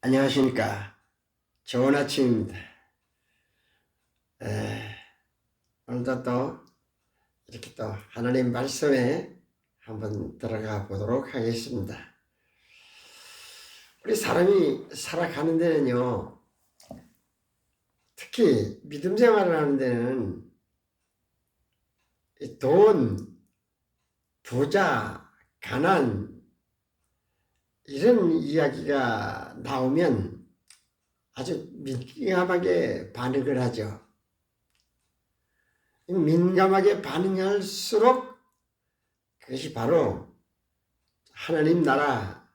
안녕하십니까. 좋은 아침입니다. 오늘도 또 이렇게 또 하나님 말씀에 한번 들어가 보도록 하겠습니다. 우리 사람이 살아가는 데는요, 특히 믿음 생활을 하는 데는 돈, 부자, 가난 이런 이야기가 나오면 아주 민감하게 반응을 하죠. 민감하게 반응할수록 그것이 바로 하나님 나라,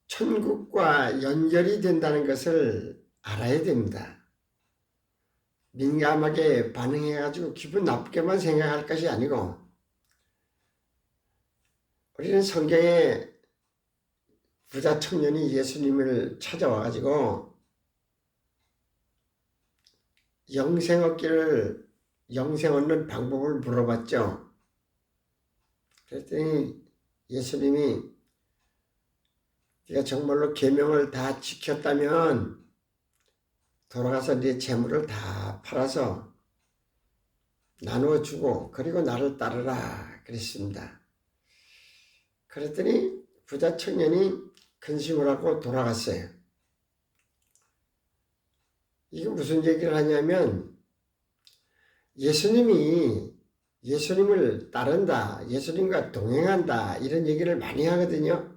천국과 연결이 된다는 것을 알아야 됩니다. 민감하게 반응해가지고 기분 나쁘게만 생각할 것이 아니고, 우리는 성경에 부자 청년이 예수님을 찾아와가지고 영생 얻는 방법을 물어봤죠. 그랬더니 예수님이 네가 정말로 계명을 다 지켰다면 돌아가서 네 재물을 다 팔아서 나누어 주고 그리고 나를 따르라 그랬습니다. 그랬더니 부자 청년이 근심을 하고 돌아갔어요. 이게 무슨 얘기를 하냐면 예수님을 따른다, 예수님과 동행한다 이런 얘기를 많이 하거든요.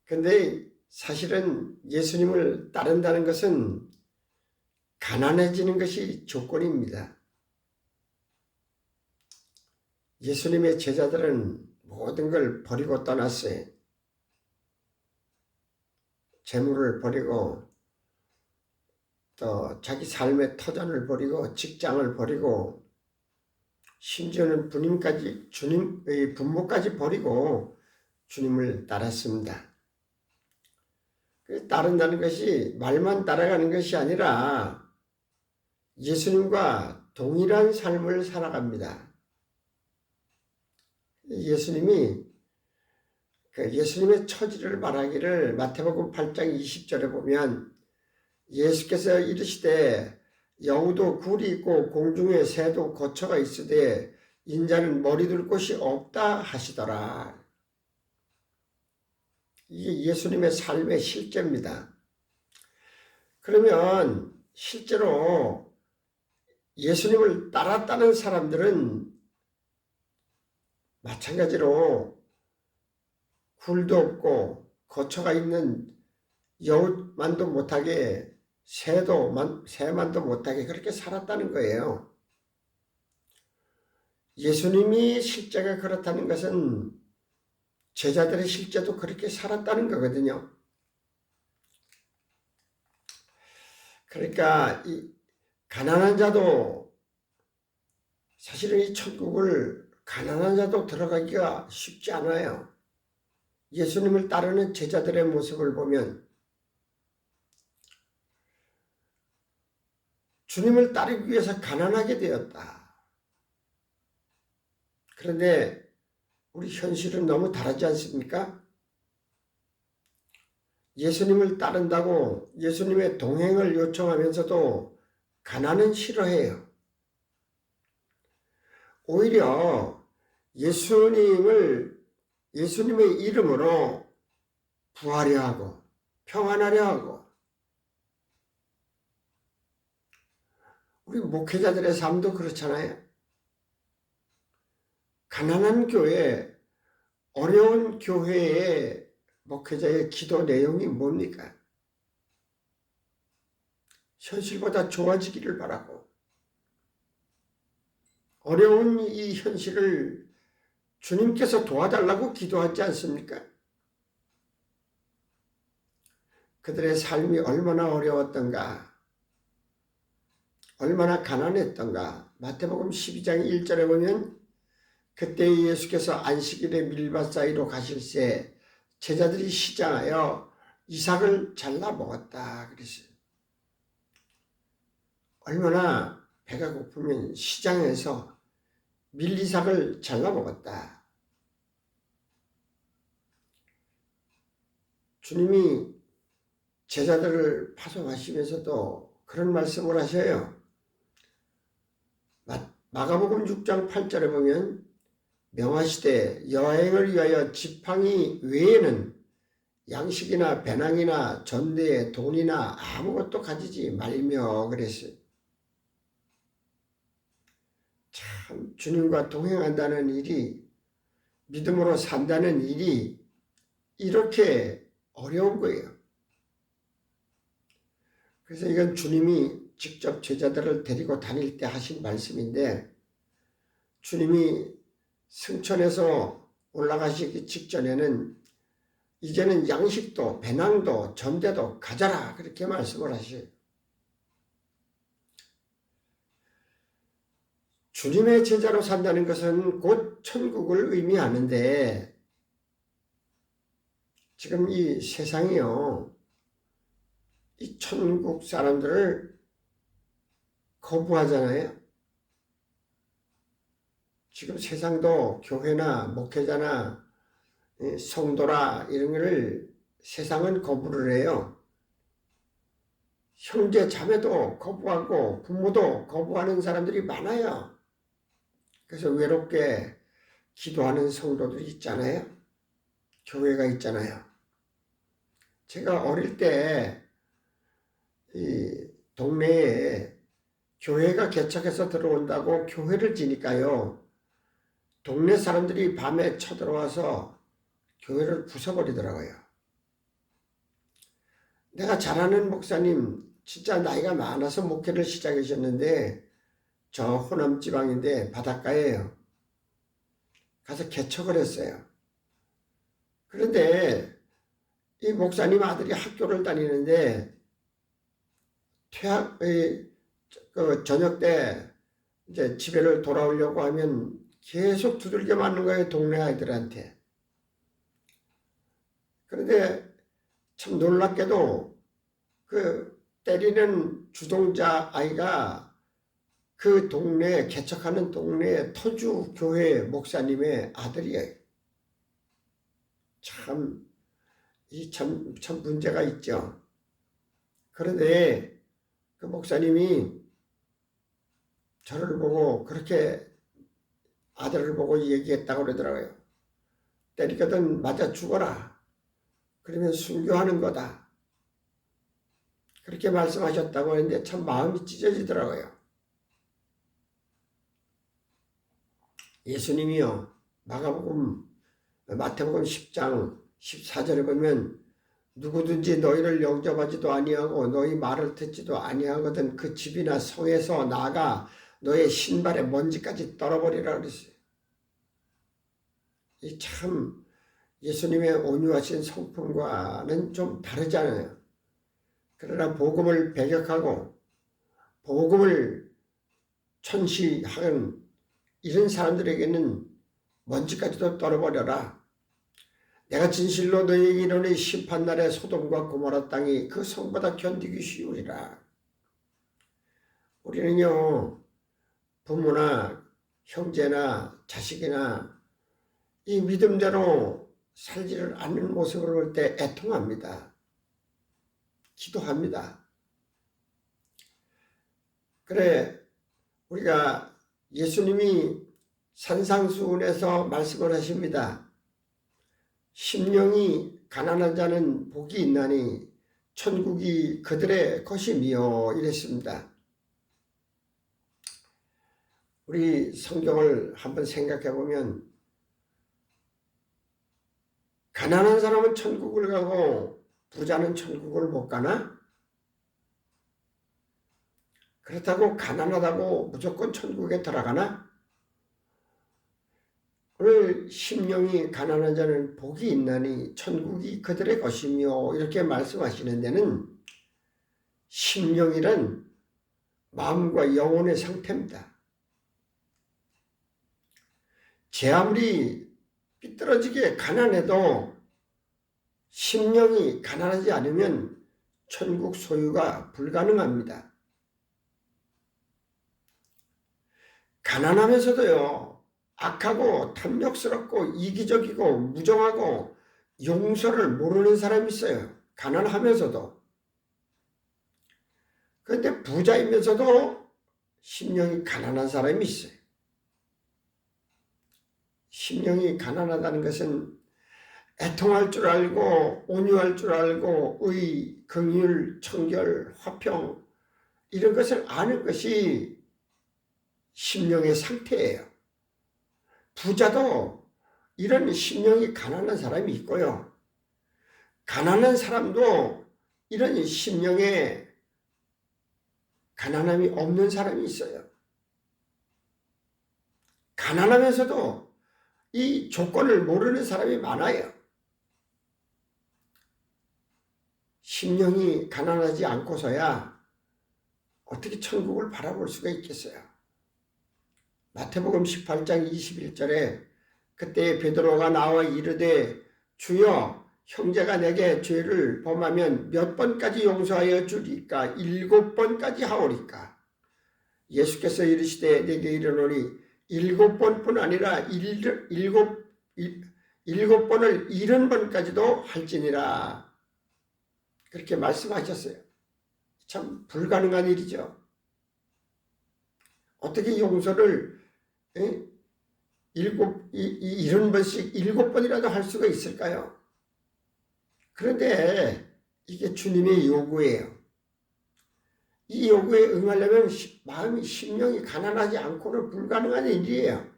근데 사실은 예수님을 따른다는 것은 가난해지는 것이 조건입니다. 예수님의 제자들은 모든 걸 버리고 떠났어요. 재물을 버리고 또 자기 삶의 터전을 버리고 직장을 버리고 심지어는 주님의 부모까지 버리고 주님을 따랐습니다. 따른다는 것이 말만 따라가는 것이 아니라 예수님과 동일한 삶을 살아갑니다. 예수님의 처지를 말하기를 마태복음 8장 20절에 보면 예수께서 이르시되 여우도 굴이 있고 공중에 새도 거처가 있으되 인자는 머리 둘 곳이 없다 하시더라. 이게 예수님의 삶의 실제입니다. 그러면 실제로 예수님을 따랐다는 사람들은 마찬가지로 굴도 없고 거처가 있는 여우만도 못하게 새만도 못하게 그렇게 살았다는 거예요. 예수님이 실제가 그렇다는 것은 제자들의 실제도 그렇게 살았다는 거거든요. 그러니까 이 가난한 자도 사실은 이 천국을 가난한 자도 들어가기가 쉽지 않아요. 예수님을 따르는 제자들의 모습을 보면 주님을 따르기 위해서 가난하게 되었다. 그런데 우리 현실은 너무 다르지 않습니까? 예수님을 따른다고 예수님의 동행을 요청하면서도 가난은 싫어해요. 오히려 예수님의 이름으로 부하려 하고 평안하려 하고 우리 목회자들의 삶도 그렇잖아요. 가난한 교회, 어려운 교회의 목회자의 기도 내용이 뭡니까? 현실보다 좋아지기를 바라고 어려운 이 현실을 주님께서 도와달라고 기도하지 않습니까? 그들의 삶이 얼마나 어려웠던가, 얼마나 가난했던가. 마태복음 12장 1절에 보면 그때 예수께서 안식일에 밀밭 사이로 가실새 제자들이 시장하여 이삭을 잘라 먹었다 그랬어요. 얼마나 배가 고프면 시장에서 밀이삭을 잘라 먹었다. 주님이 제자들을 파송하시면서도 그런 말씀을 하셔요. 마가복음 6장 8절에 보면 명하시되 여행을 위하여 지팡이 외에는 양식이나 배낭이나 전대에 돈이나 아무것도 가지지 말며 그랬어요. 참 주님과 동행한다는 일이, 믿음으로 산다는 일이 이렇게 어려운 거예요. 그래서 이건 주님이 직접 제자들을 데리고 다닐 때 하신 말씀인데, 주님이 승천해서 올라가시기 직전에는 이제는 양식도 배낭도 전대도 가져라 그렇게 말씀을 하셔요. 주님의 제자로 산다는 것은 곧 천국을 의미하는데, 지금 이 세상이요, 이 천국 사람들을 거부하잖아요. 지금 세상도 교회나 목회자나 성도라 이런 거를 세상은 거부를 해요. 형제 자매도 거부하고 부모도 거부하는 사람들이 많아요. 그래서 외롭게 기도하는 성도들이 있잖아요. 교회가 있잖아요. 제가 어릴 때 이 동네에 교회가 개척해서 들어온다고 교회를 지니까요, 동네 사람들이 밤에 쳐들어와서 교회를 부숴버리더라고요. 내가 잘 아는 목사님, 진짜 나이가 많아서 목회를 시작하셨는데, 저 호남 지방인데 바닷가예요. 가서 개척을 했어요. 그런데 이 목사님 아들이 학교를 다니는데 저녁 때 이제 집에를 돌아오려고 하면 계속 두들겨 맞는 거예요, 동네 아이들한테. 그런데 참 놀랍게도 그 때리는 주동자 아이가 그 동네, 개척하는 동네 터주 교회 목사님의 아들이에요. 참 문제가 있죠. 그런데 그 목사님이 저를 보고 그렇게 아들을 보고 얘기했다고 그러더라고요. 때리거든 맞아 죽어라. 그러면 순교하는 거다. 그렇게 말씀하셨다고 하는데 참 마음이 찢어지더라고요. 예수님이요, 마태복음 10장 14절에 보면 누구든지 너희를 영접하지도 아니하고 너희 말을 듣지도 아니하거든 그 집이나 성에서 나가 너의 신발에 먼지까지 떨어버리라 그랬어요. 이 참 예수님의 온유하신 성품과는 좀 다르잖아요. 그러나 복음을 배격하고 복음을 천시하는 이런 사람들에게는 먼지까지도 떨어버려라. 내가 진실로 너희에게 이르노니 심판날에 소돔과 고모라 땅이 그 성보다 견디기 쉬우리라. 우리는요, 부모나 형제나 자식이나 이 믿음대로 살지를 않는 모습을 볼 때 애통합니다. 기도합니다. 그래, 우리가 예수님이 산상수훈에서 말씀을 하십니다. 심령이 가난한 자는 복이 있나니 천국이 그들의 것이며 이랬습니다. 우리 성경을 한번 생각해 보면 가난한 사람은 천국을 가고 부자는 천국을 못 가나? 그렇다고 가난하다고 무조건 천국에 들어가나? 오늘 심령이 가난한 자는 복이 있나니 천국이 그들의 것이며 이렇게 말씀하시는 데는 심령이란 마음과 영혼의 상태입니다. 제 아무리 삐뚤어지게 가난해도 심령이 가난하지 않으면 천국 소유가 불가능합니다. 가난하면서도요, 악하고 탐욕스럽고 이기적이고 무정하고 용서를 모르는 사람이 있어요. 가난하면서도. 그런데 부자이면서도 심령이 가난한 사람이 있어요. 심령이 가난하다는 것은 애통할 줄 알고 온유할 줄 알고 의, 긍휼, 청결, 화평 이런 것을 아는 것이 심령의 상태예요. 부자도 이런 심령이 가난한 사람이 있고요. 가난한 사람도 이런 심령에 가난함이 없는 사람이 있어요. 가난하면서도 이 조건을 모르는 사람이 많아요. 심령이 가난하지 않고서야 어떻게 천국을 바라볼 수가 있겠어요. 마태복음 18장 21절에 그때 베드로가 나와 이르되 주여 형제가 내게 죄를 범하면 몇 번까지 용서하여 주리까? 7번까지 하오리까? 예수께서 이르시되 내게 이르노니 7번뿐 아니라 7번을 70번까지도 할지니라. 그렇게 말씀하셨어요. 참 불가능한 일이죠. 어떻게 용서를 70번씩 7번이라도 할 수가 있을까요? 그런데 이게 주님의 요구예요. 이 요구에 응하려면 마음이 심령이 가난하지 않고는 불가능한 일이에요.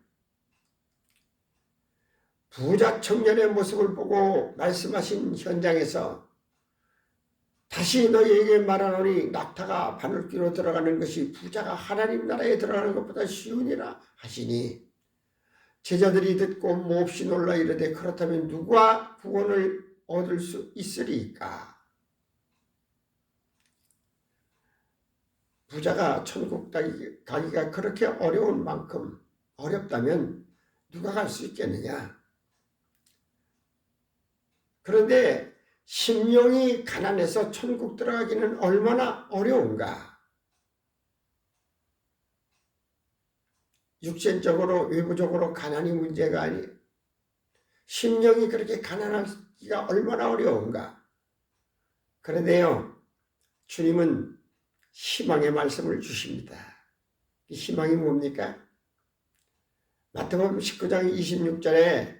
부자 청년의 모습을 보고 말씀하신 현장에서 다시 너희에게 말하노니 낙타가 바늘귀로 들어가는 것이 부자가 하나님 나라에 들어가는 것보다 쉬우니라 하시니 제자들이 듣고 몹시 놀라 이르되 그렇다면 누가 구원을 얻을 수 있으리까? 부자가 천국 가기가 그렇게 어려운 만큼 어렵다면 누가 갈 수 있겠느냐? 그런데 심령이 가난해서 천국 들어가기는 얼마나 어려운가? 육신적으로 외부적으로 가난이 문제가 아니에요. 심령이 그렇게 가난하기가 얼마나 어려운가? 그런데요, 주님은 희망의 말씀을 주십니다. 이 희망이 뭡니까? 마태복음 19장 26절에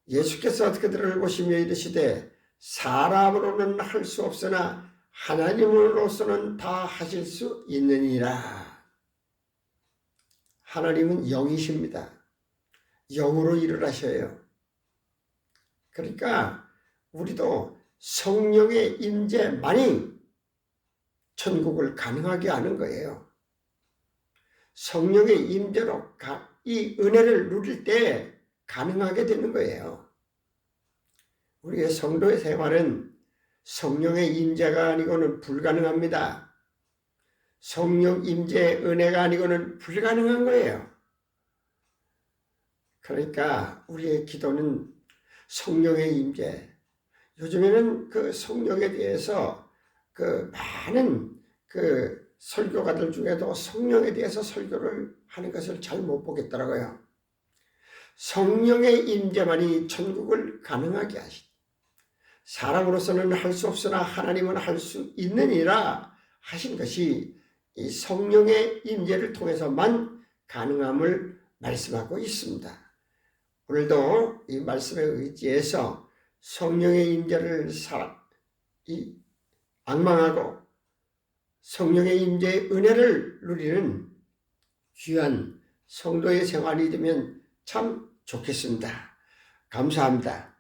예수께서 그들을 보시며 이르시되 사람으로는 할 수 없으나 하나님으로서는 다 하실 수 있느니라. 하나님은 영이십니다. 영으로 일을 하셔요. 그러니까 우리도 성령의 임재만이 천국을 가능하게 하는 거예요. 성령의 임재로 이 은혜를 누릴 때 가능하게 되는 거예요. 우리의 성도의 생활은 성령의 임재가 아니고는 불가능합니다. 성령 임재의 은혜가 아니고는 불가능한 거예요. 그러니까 우리의 기도는 성령의 임재. 요즘에는 그 성령에 대해서 그 많은 그 설교가들 중에도 성령에 대해서 설교를 하는 것을 잘 못 보겠더라고요. 성령의 임재만이 천국을 가능하게 하시다. 사람으로서는 할 수 없으나 하나님은 할 수 있느니라 하신 것이 이 성령의 임재를 통해서만 가능함을 말씀하고 있습니다. 오늘도 이 말씀에 의지해서 성령의 임재를 앙망하고 성령의 임재의 은혜를 누리는 귀한 성도의 생활이 되면 참 좋겠습니다. 감사합니다.